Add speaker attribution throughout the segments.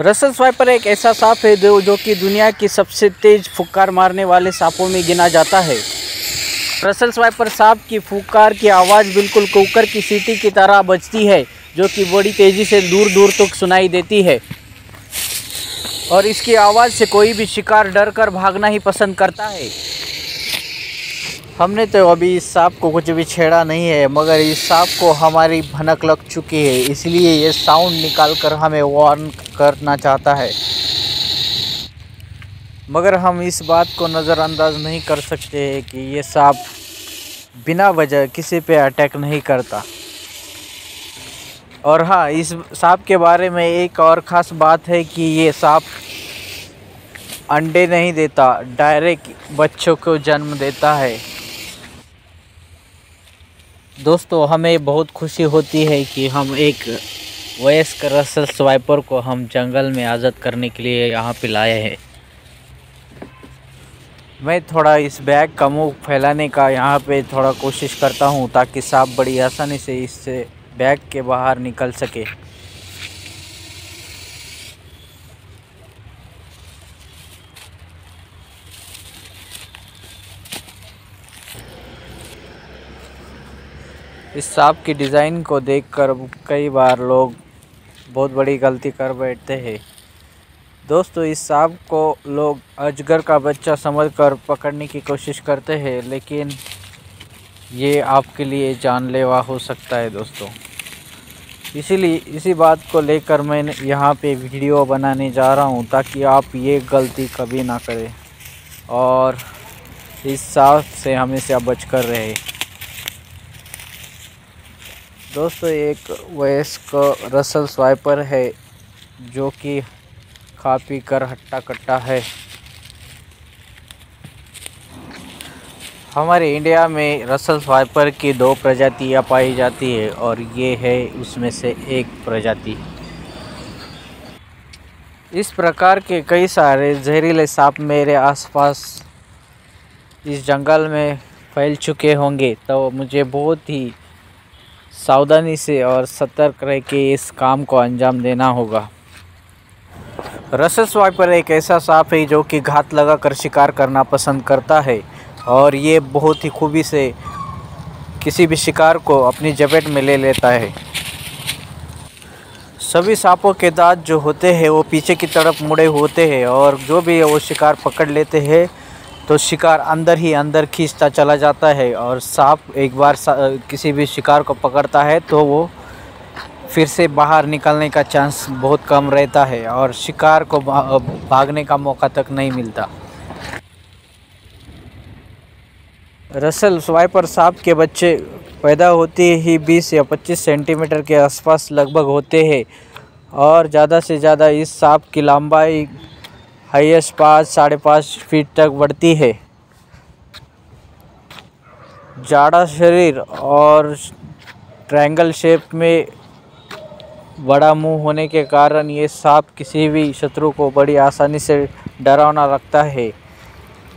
Speaker 1: Russell स्वाइपर एक ऐसा सांप है जो कि दुनिया की सबसे तेज फुक्कार मारने वाले सांपों में गिना जाता है। रसल स्वाइपर सांप की फुक्कार की आवाज़ बिल्कुल कुकर की सीटी की तरह बजती है, जो कि बड़ी तेज़ी से दूर दूर तक सुनाई देती है और इसकी आवाज़ से कोई भी शिकार डर कर भागना ही पसंद करता है। हमने तो अभी इस सांप को कुछ भी छेड़ा नहीं है, मगर इस सांप को हमारी भनक लग चुकी है, इसलिए ये साउंड निकाल कर हमें वार्न करना चाहता है। मगर हम इस बात को नज़रअंदाज नहीं कर सकते हैं कि ये सांप बिना वजह किसी पे अटैक नहीं करता। और हाँ, इस सांप के बारे में एक और ख़ास बात है कि ये सांप अंडे नहीं देता, डायरेक्ट बच्चों को जन्म देता है। दोस्तों, हमें बहुत खुशी होती है कि हम एक वयस्क रसल स्वाइपर को हम जंगल में आज़ाद करने के लिए यहाँ पे लाए हैं। मैं थोड़ा इस बैग का मुंह फैलाने का यहाँ पे थोड़ा कोशिश करता हूँ, ताकि सांप बड़ी आसानी से इससे बैग के बाहर निकल सके। इस सांप की डिज़ाइन को देखकर कई बार लोग बहुत बड़ी गलती कर बैठते हैं। दोस्तों, इस सांप को लोग अजगर का बच्चा समझकर पकड़ने की कोशिश करते हैं, लेकिन ये आपके लिए जानलेवा हो सकता है दोस्तों। इसीलिए इसी बात को लेकर मैं यहाँ पे वीडियो बनाने जा रहा हूँ, ताकि आप ये गलती कभी ना करें और इस सांप से हमेशा बचकर रहे। दोस्तों, एक वयस्क रसल स्वाइपर है जो कि खा पी कर हट्टा कट्टा है। हमारे इंडिया में रसल स्वाइपर की 2 प्रजातियाँ पाई जाती है और ये है उसमें से एक प्रजाति। इस प्रकार के कई सारे जहरीले सांप मेरे आसपास इस जंगल में फैल चुके होंगे, तो मुझे बहुत ही सावधानी से और सतर्क रह के इस काम को अंजाम देना होगा। रसल स्वाइपर एक ऐसा सांप है जो कि घात लगाकर शिकार करना पसंद करता है और ये बहुत ही खूबी से किसी भी शिकार को अपनी जपेट में ले लेता है। सभी सांपों के दांत जो होते हैं वो पीछे की तरफ मुड़े होते हैं और जो भी वो शिकार पकड़ लेते हैं तो शिकार अंदर ही अंदर खींचता चला जाता है। और सांप एक बार किसी भी शिकार को पकड़ता है तो वो फिर से बाहर निकलने का चांस बहुत कम रहता है और शिकार को भागने का मौका तक नहीं मिलता। रसल स्वाइपर सांप के बच्चे पैदा होते ही 20 या 25 सेंटीमीटर के आसपास लगभग होते हैं और ज़्यादा से ज़्यादा इस सांप की लंबाई हाईएस्ट 5-5.5 फीट तक बढ़ती है। जाड़ा शरीर और ट्रायंगल शेप में बड़ा मुंह होने के कारण ये सांप किसी भी शत्रु को बड़ी आसानी से डरावना लगता है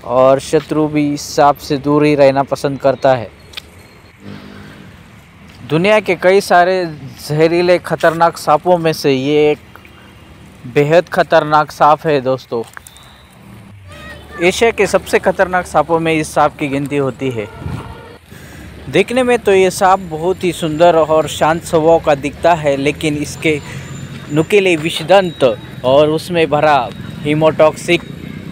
Speaker 1: और शत्रु भी इस सांप से दूर ही रहना पसंद करता है। दुनिया के कई सारे जहरीले खतरनाक सांपों में से ये एक बेहद खतरनाक सांप है। दोस्तों, एशिया के सबसे खतरनाक सांपों में इस सांप की गिनती होती है। देखने में तो ये सांप बहुत ही सुंदर और शांत स्वभाव का दिखता है, लेकिन इसके नुकीले विषदंत और उसमें भरा हीमोटॉक्सिक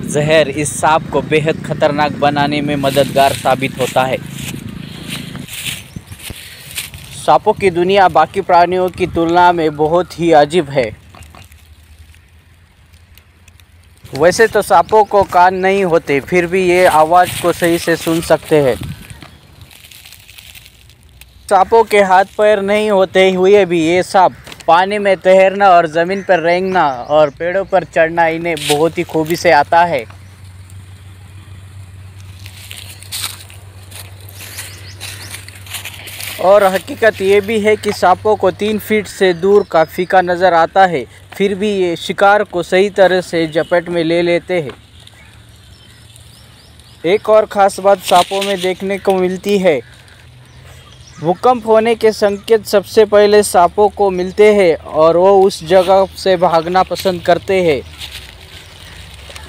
Speaker 1: जहर इस सांप को बेहद खतरनाक बनाने में मददगार साबित होता है। सांपों की दुनिया बाकी प्राणियों की तुलना में बहुत ही अजीब है। वैसे तो सांपों को कान नहीं होते, फिर भी ये आवाज़ को सही से सुन सकते हैं। सांपों के हाथ पैर नहीं होते हुए भी ये सांप पानी में तैरना और ज़मीन पर रेंगना और पेड़ों पर चढ़ना इन्हें बहुत ही खूबी से आता है। और हकीकत ये भी है कि सांपों को 3 फीट से दूर का फीका नज़र आता है, फिर भी ये शिकार को सही तरह से जपेट में ले लेते हैं। एक और ख़ास बात सांपों में देखने को मिलती है, भूकंप होने के संकेत सबसे पहले सांपों को मिलते हैं और वो उस जगह से भागना पसंद करते हैं।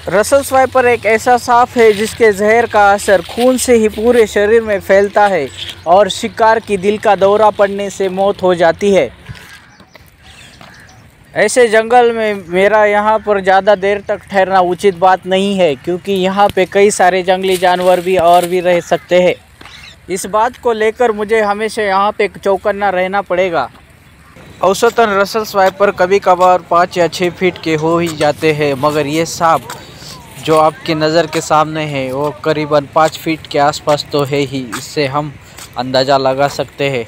Speaker 1: रसेल्स वाइपर एक ऐसा सांप है जिसके जहर का असर खून से ही पूरे शरीर में फैलता है और शिकार की दिल का दौरा पड़ने से मौत हो जाती है। ऐसे जंगल में मेरा यहाँ पर ज़्यादा देर तक ठहरना उचित बात नहीं है, क्योंकि यहाँ पे कई सारे जंगली जानवर भी रह सकते हैं। इस बात को लेकर मुझे हमेशा यहाँ पे चौकन्ना रहना पड़ेगा। औसतन रसेल्स वाइपर कभी कभार 5 या 6 फीट के हो ही जाते हैं, मगर ये सांप जो आपकी नज़र के सामने है वो करीबन 5 फीट के आसपास तो है ही। इससे हम अंदाज़ा लगा सकते हैं।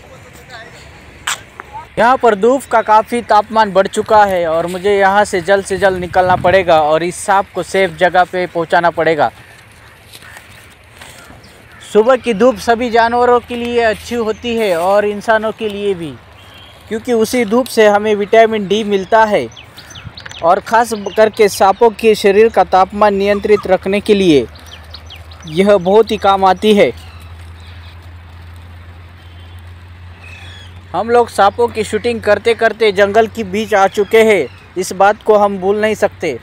Speaker 1: यहाँ पर धूप का काफ़ी तापमान बढ़ चुका है और मुझे यहाँ से जल्द निकलना पड़ेगा और इस सांप को सेफ जगह पे पहुँचाना पड़ेगा। सुबह की धूप सभी जानवरों के लिए अच्छी होती है और इंसानों के लिए भी, क्योंकि उसी धूप से हमें विटामिन डी मिलता है और ख़ास करके सांपों के शरीर का तापमान नियंत्रित रखने के लिए यह बहुत ही काम आती है। हम लोग सांपों की शूटिंग करते करते जंगल के बीच आ चुके हैं। इस बात को हम भूल नहीं सकते,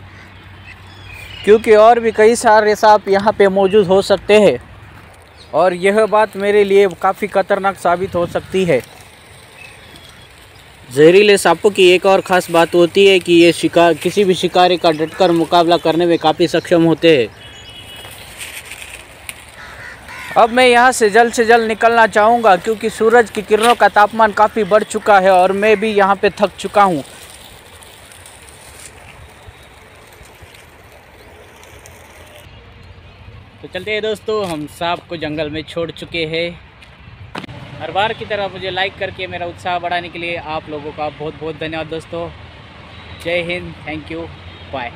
Speaker 1: क्योंकि और भी कई सारे सांप यहाँ पे मौजूद हो सकते हैं और यह बात मेरे लिए काफ़ी खतरनाक साबित हो सकती है। जहरीले सांपों की एक और ख़ास बात होती है कि ये किसी भी शिकारी का डटकर मुकाबला करने में काफ़ी सक्षम होते हैं। अब मैं यहाँ से जल्द निकलना चाहूँगा, क्योंकि सूरज की किरणों का तापमान काफ़ी बढ़ चुका है और मैं भी यहाँ पे थक चुका हूँ। तो चलते हैं दोस्तों, हम सांप को जंगल में छोड़ चुके हैं। हर बार की तरह मुझे लाइक करके मेरा उत्साह बढ़ाने के लिए आप लोगों का बहुत बहुत धन्यवाद दोस्तों। जय हिंद, थैंक यू, बाय।